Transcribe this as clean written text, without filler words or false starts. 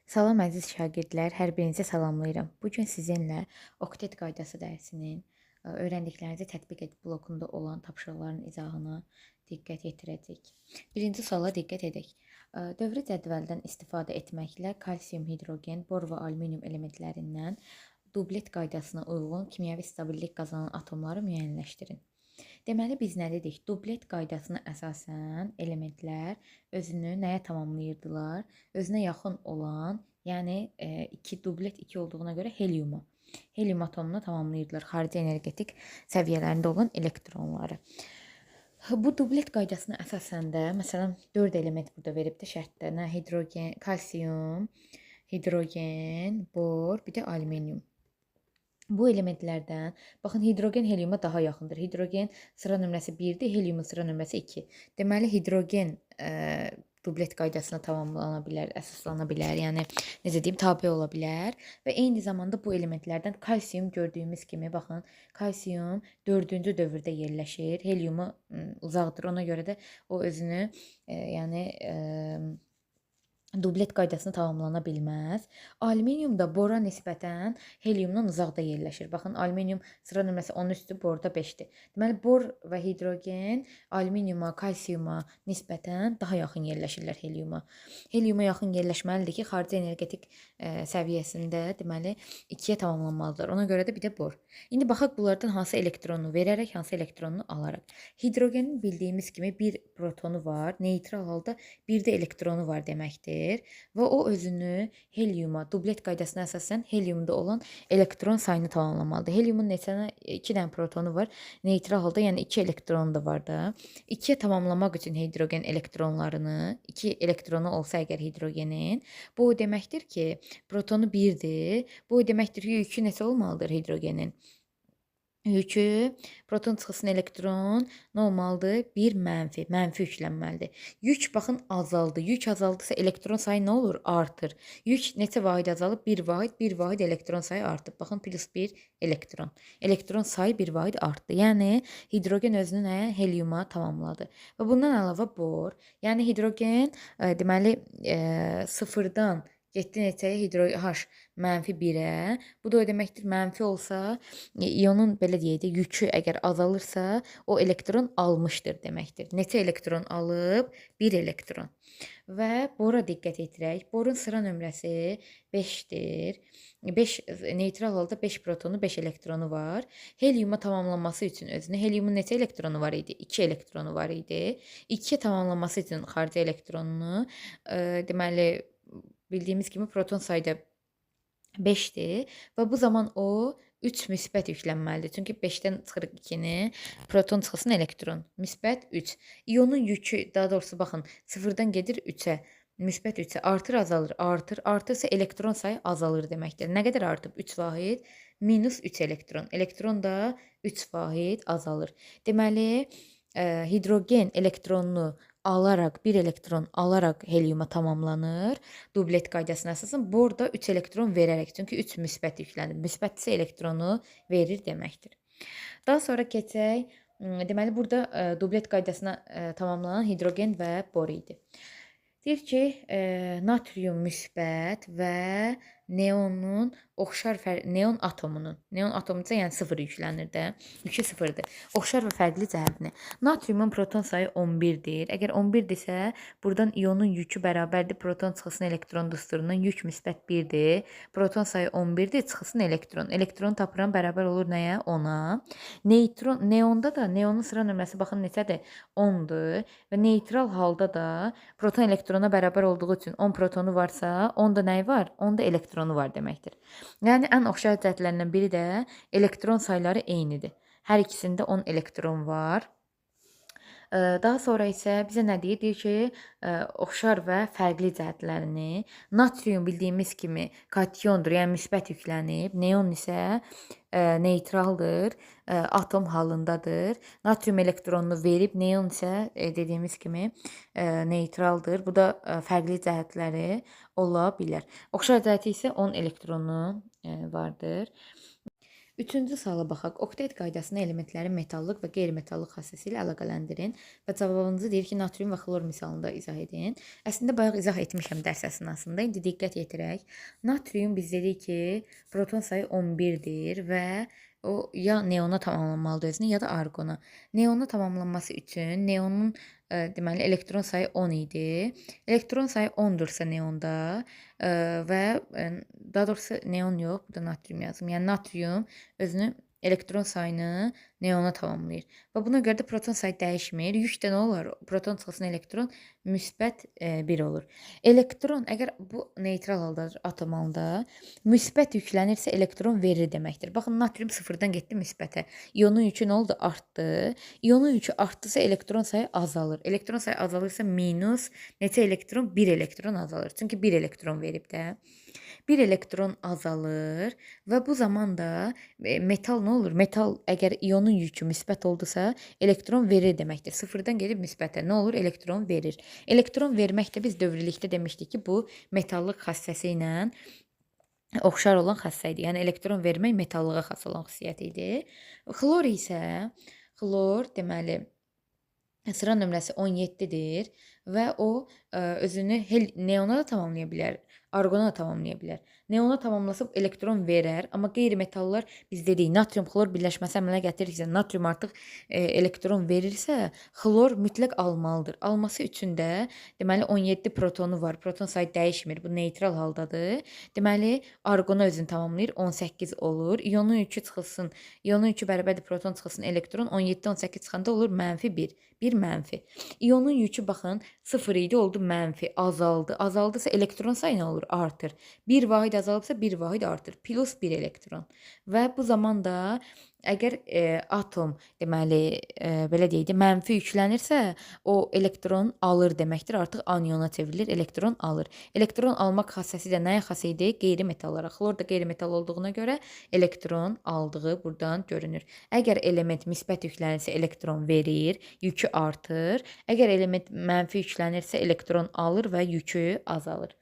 Salam əziz şagirdlər, hər birinizi salamlayıram. Bu gün sizinlə oktet qaydası dərsinin öyrəndiklərinizi tətbiq et blokunda olan tapşırıqların izahına diqqət yetirəcəyik. Birinci suala diqqət edək. Dövrü cədvəldən istifadə etməklə kalsium, hidrogen, bor və alüminium elementlərindən dublet qaydasına uyğun kimyəvi stabillik qazanan atomları müəyyənləşdirin. Deməli, biz nə dedik? Dublet qaydasına əsasən elementlər özünü nəyə tamamlayırdılar? Özünə yaxın olan, yəni dublet 2 olduğuna görə heliuma. Helium atomunu tamamlayırdılar xarici energetik səviyyələrində olan elektronları. Bu dublet qaydasına əsasən də, məsələn, 4 element burada veribdir şərtdə. Nə hidrogen, kalsium, hidrogen, bor, bir də alüminium. Bu elementlərdən, baxın, hidrogen heliuma daha yaxındır. Hidrogen sıra nömrəsi 1-dir, heliumun sıra nömrəsi 2. Deməli, hidrogen dublet qaydasına tamamlana bilər, əsaslana bilər, yəni necə deyim, tabe ola bilər və eyni zamanda bu elementlərdən kalsium gördüyümüz kimi, baxın, kalsium 4-cü dövrdə yerləşir, heliumu uzaqdır, ona görə də o özünü, yəni dublet qaydasını tamamlana bilməz. Alüminium da bora nisbətən heliumdan uzaqda yerləşir. Baxın, alüminium sıra nömrəsi 13-dür, borda 5-dir. Deməli, bor və hidrogen alüminiuma, kalsiuma nisbətən daha yaxın yerləşirlər heliuma. Heliuma yaxın yerləşməlidir ki, xarici energetik səviyyəsində, deməli, 2-yə tamamlanmalıdırlar. Ona görə də bir də bor. İndi baxaq bunlardan hansı elektronunu verərək, hansı elektronunu alaraq. Hidrogenin bildiyimiz kimi bir protonu var, neytral halda bir də elektronu var deməkdir. Və o özünü heliuma, dublet qaydasına əsasən heliumda olan elektron sayını tamamlamalıdır. Heliumun neçə 2 dənə protonu var, neytral halda, yəni 2 elektronu da var da. 2-yə tamamlamaq üçün hidrogen elektronlarını, 2 elektronu olsa əgər hidrogenin, bu deməkdir ki, protonu 1-dir. Bu deməkdir ki, yükü neçə olmalıdır hidrogenin? Yükü, proton çıxısın elektron nə olmalıdır? 1 mənfi yüklənməlidir. Yük, baxın, azaldı. Yük azaldısa elektron sayı nə olur? Artır. Yük neçə vahid azalıb? 1 vahid elektron sayı artıb. Baxın, plus 1 elektron. Elektron sayı 1 vahid artdı. Yəni, hidrogen özünü nəyə? Heliuma tamamladı. Və bundan əlavə bor. Yəni, hidrogen, deməli, sıfırdan getdi neçəyə? H mənfi 1-ə. Bu da o deməkdir, mənfi olsa, ionun belə deyək də, yükü əgər azalırsa, o elektron almışdır deməkdir. Neçə elektron alıb? 1 elektron. Və bora diqqət edirək. Borun sıra nömrəsi 5-dir. 5 neytral halda 5 protonu, 5 elektronu var. Heliuma tamamlanması üçün özünü, heliumun neçə elektronu var idi? 2 elektronu var idi. 2-yə tamamlanması üçün xarici elektronunu, deməli, bildiyimiz kimi proton sayda 5-dir və bu zaman o 3 müsbət yüklənməlidir. Çünki 5-dən çıxırıq 2-ni, proton çıxısın elektron, müsbət 3. İonun yükü, daha doğrusu baxın, 0-dan gedir 3-ə, müsbət 3-ə, artır, azalır, artır, artırsa elektron sayı azalır deməkdir. Nə qədər artıb? 3 vahid minus 3 elektron. Elektron da 3 vahid azalır. Deməli, hidrogen elektronunu alaraq, 1 elektron alaraq heliuma tamamlanır. Dublet qaydasına əsasən bor da 3 elektron verərək. Çünki 3 müsbət yüklənir. Müsbətsə elektronu verir deməkdir. Daha sonra keçək. Deməli, burada dublet qaydasına tamamlanan hidrogen və bor idi. Deyir ki, natrium müsbət və neonun neon atomunun, neon atomuca yəni 0 yüklənir də, yükü 0-dır. Oxşar və fərqli cəhətini. Natriumun proton sayı 11-dir. Əgər 11-dirsə, buradan ionun yükü bərabərdir proton çıxısının elektron düsturundan, yük müsbət 1-dir. Proton sayı 11-dir, çıxısının elektron. Elektron tapıran bərabər olur nəyə? 10-a. Neutron, neonda da, neonun sıra nömrəsi baxın neçədir? 10-dur və neytral halda da proton elektrona bərabər olduğu üçün 10 protonu varsa, 10-da nəyi var? 10-da elektronu var deməkdir. Yəni, ən oxşar cəhətlərindən biri də elektron sayları eynidir. Hər ikisində 10 elektron var. Daha sonra isə bizə nə deyir? Deyir ki, oxşar və fərqli cəhətlərini, natrium bildiyimiz kimi kationdur, yəni müsbət yüklənib, neon isə neytraldır, atom halındadır. Natrium elektronunu verib, neon isə dediyimiz kimi neytraldır. Bu da fərqli cəhətləri ola bilər. Oxşar cəhəti isə 10 elektronu vardır. Üçüncü suala baxaq. Oktet qaydasında elementlərin metallıq və qeyri-metallıq xassəsi ilə əlaqələndirin və cavabınızı deyir ki, natrium və xlor misalında izah edin. Əslində bayaq izah etmişəm dərs əsnasında. İndi diqqət yetirək. Natrium biz dedik ki, proton sayı 11-dir və o ya neona tamamlanmalıdır özünü, ya da arqona. Neona tamamlanması üçün neonun deməli elektron sayı 10 idi. Elektron sayı 10-dursa neonda və daha doğrusu neon yox, burada natrium yazım. Yəni natrium özünü elektron sayını neona tamamlayır. Və buna görə də proton sayı dəyişmir. Yük də nə olar? Proton çıxsın elektron müsbət 1 olur. Elektron əgər bu neytral haldadır, atom halda, müsbət yüklənirsə elektron verir deməkdir. Baxın, natrium sıfırdan getdi müsbətə. İyonun yükü nə oldu? Artdı. İyonun yükü artdısa elektron sayı azalır. Elektron sayı azalırsa minus neçə elektron? 1 elektron azalır. Çünki 1 elektron verib də. 1 elektron azalır və bu zamanda metal nə olur? Metal əgər iyonun yükü müsbət oldusa, elektron verir deməkdir. Sıfırdan gedib müsbətə nə olur? Elektron verir. Elektron verməkdə biz dövrilikdə demişdik ki, bu metallıq xassəsi ilə oxşar olan xassə idi. Yəni elektron vermək metallığa xas olan xüsusiyyət idi. Xlor isə deməli sıra nömrəsi 17-dir və o özünü neona da tamamlaya bilər, arqona da tamamlaya bilər. Neona tamamlasa elektron verər, amma qeyri-metallar biz dedik, natrium xlor birləşməsi əmələ gətirirsə, natrium artıq elektron verirsə, xlor mütləq almalıdır. Alması üçün də deməli 17 protonu var. Proton sayı dəyişmir. Bu neytral haldadır. Deməli arqona özünü tamamlayır, 18 olur. İyonun yükü çıxılsın. İyonun yükü bərabərdir proton çıxılsın elektron, 17-dən 18 çıxanda olur -1. 1 mənfi. İyonun yükü baxın 0 idi, oldu mənfi, azaldı. Azaldısa elektron sayı nə olur? Artır. 1 vahid azalıbsa 1 vahid artır. Plus 1 elektron. Və bu zamanda əgər atom deməli belə deyək də mənfi yüklənirsə, o elektron alır deməkdir. Artıq aniona çevrilir, elektron alır. Elektron almaq xassəsi də nəyə xas idi? Qeyri-metallara. Xlor da qeyri-metal olduğuna görə elektron aldığı buradan görünür. Əgər element müsbət yüklənirsə elektron verir, yükü artır. Əgər element mənfi yüklənirsə elektron alır və yükü azalır.